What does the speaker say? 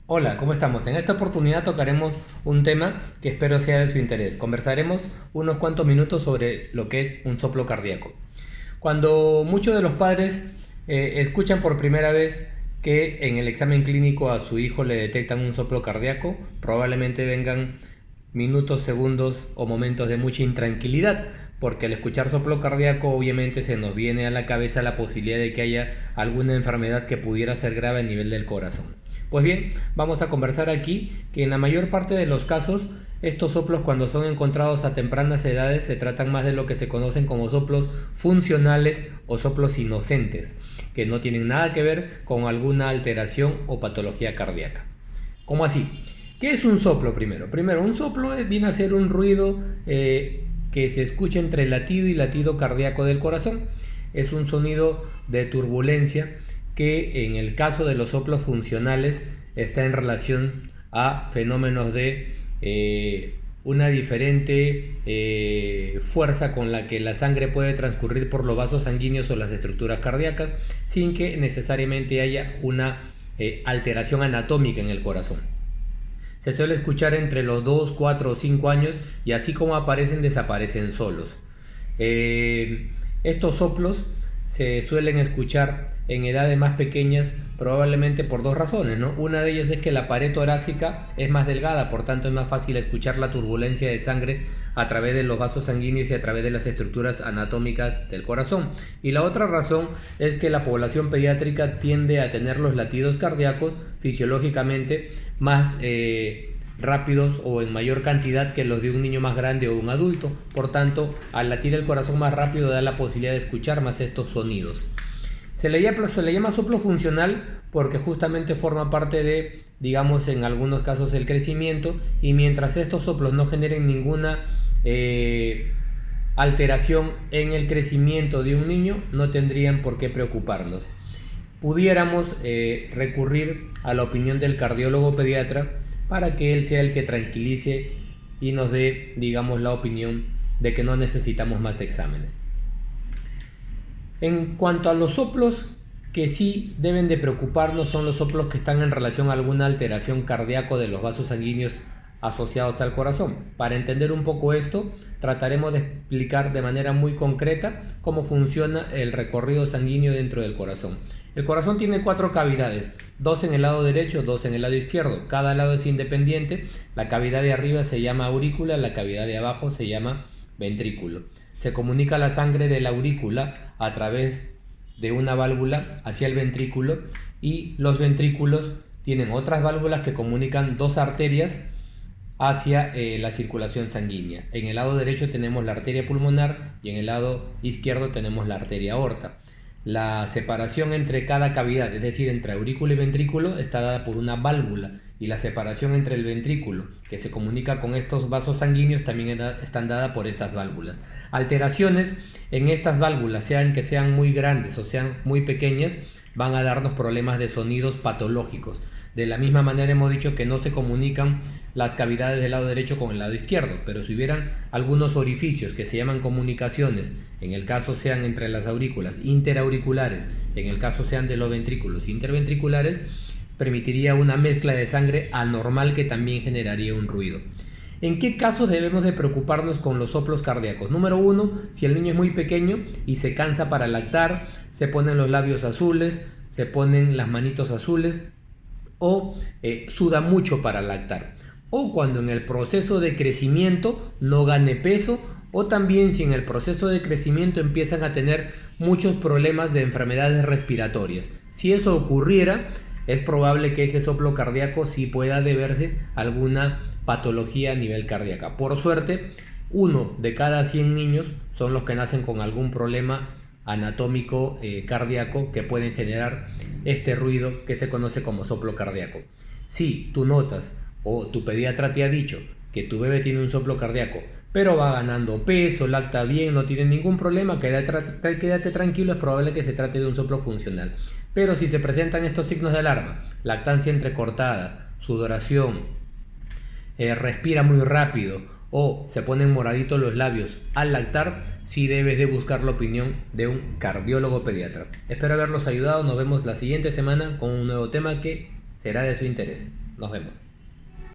Hola, ¿cómo estamos? En esta oportunidad tocaremos un tema que espero sea de su interés. Conversaremos unos cuantos minutos sobre lo que es un soplo cardíaco. Cuando muchos de los padres escuchan por primera vez que en el examen clínico a su hijo le detectan un soplo cardíaco, probablemente vengan minutos, segundos o momentos de mucha intranquilidad, porque al escuchar soplo cardíaco obviamente se nos viene a la cabeza la posibilidad de que haya alguna enfermedad que pudiera ser grave a nivel del corazón. Pues bien, vamos a conversar aquí que en la mayor parte de los casos estos soplos, cuando son encontrados a tempranas edades, se tratan más de lo que se conocen como soplos funcionales o soplos inocentes, que no tienen nada que ver con alguna alteración o patología cardíaca. ¿Cómo así? ¿Qué es un soplo primero? Primero, un soplo viene a ser un ruido que se escucha entre latido y latido cardíaco del corazón. Es un sonido de turbulencia que en el caso de los soplos funcionales está en relación a fenómenos de una diferente fuerza con la que la sangre puede transcurrir por los vasos sanguíneos o las estructuras cardíacas sin que necesariamente haya una alteración anatómica en el corazón. Se suele escuchar entre los 2, 4 o 5 años y así como aparecen, desaparecen solos. Estos soplos se suelen escuchar en edades más pequeñas probablemente por dos razones, ¿no? Una de ellas es que la pared torácica es más delgada, por tanto es más fácil escuchar la turbulencia de sangre a través de los vasos sanguíneos y a través de las estructuras anatómicas del corazón. Y la otra razón es que la población pediátrica tiende a tener los latidos cardíacos fisiológicamente más rápidos o en mayor cantidad que los de un niño más grande o un adulto. Por tanto, al latir el corazón más rápido da la posibilidad de escuchar más estos sonidos. Se le llama soplo funcional porque justamente forma parte de, digamos, en algunos casos el crecimiento, y mientras estos soplos no generen ninguna alteración en el crecimiento de un niño, no tendrían por qué preocuparnos. Pudiéramos recurrir a la opinión del cardiólogo pediatra para que él sea el que tranquilice y nos dé, digamos, la opinión de que no necesitamos más exámenes. En cuanto a los soplos que sí deben de preocuparnos, son los soplos que están en relación a alguna alteración cardíaca de los vasos sanguíneos asociados al corazón. Para entender un poco esto, trataremos de explicar de manera muy concreta cómo funciona el recorrido sanguíneo dentro del corazón. El corazón tiene 4 cavidades, 2 en el lado derecho, 2 en el lado izquierdo. Cada lado es independiente. La cavidad de arriba se llama aurícula, la cavidad de abajo se llama ventrículo. Se comunica la sangre de la aurícula a través de una válvula hacia el ventrículo, y los ventrículos tienen otras válvulas que comunican 2 arterias hacia la circulación sanguínea. En el lado derecho tenemos la arteria pulmonar y en el lado izquierdo tenemos la arteria aorta. La separación entre cada cavidad, es decir, entre aurícula y ventrículo, está dada por una válvula, y la separación entre el ventrículo, que se comunica con estos vasos sanguíneos, también están dadas por estas válvulas. Alteraciones en estas válvulas, sean que sean muy grandes o sean muy pequeñas, van a darnos problemas de sonidos patológicos. De la misma manera hemos dicho que no se comunican las cavidades del lado derecho con el lado izquierdo, pero si hubieran algunos orificios que se llaman comunicaciones, en el caso sean entre las aurículas interauriculares, en el caso sean de los ventrículos interventriculares, permitiría una mezcla de sangre anormal que también generaría un ruido. ¿En qué casos debemos de preocuparnos con los soplos cardíacos? Número 1, si el niño es muy pequeño y se cansa para lactar, se ponen los labios azules, se ponen las manitos azules, o suda mucho para lactar, o cuando en el proceso de crecimiento no gane peso, o también si en el proceso de crecimiento empiezan a tener muchos problemas de enfermedades respiratorias. Si eso ocurriera, es probable que ese soplo cardíaco sí pueda deberse a alguna patología a nivel cardíaco. Por suerte, 1 de cada 100 niños son los que nacen con algún problema anatómico cardíaco que pueden generar este ruido que se conoce como soplo cardíaco. Si tú notas o tu pediatra te ha dicho que tu bebé tiene un soplo cardíaco, pero va ganando peso, lacta bien, no tiene ningún problema, quédate tranquilo, es probable que se trate de un soplo funcional. Pero si se presentan estos signos de alarma, lactancia entrecortada, sudoración, respira muy rápido o se ponen moraditos los labios al lactar, sí debes de buscar la opinión de un cardiólogo pediatra. Espero haberlos ayudado, nos vemos la siguiente semana con un nuevo tema que será de su interés. Nos vemos.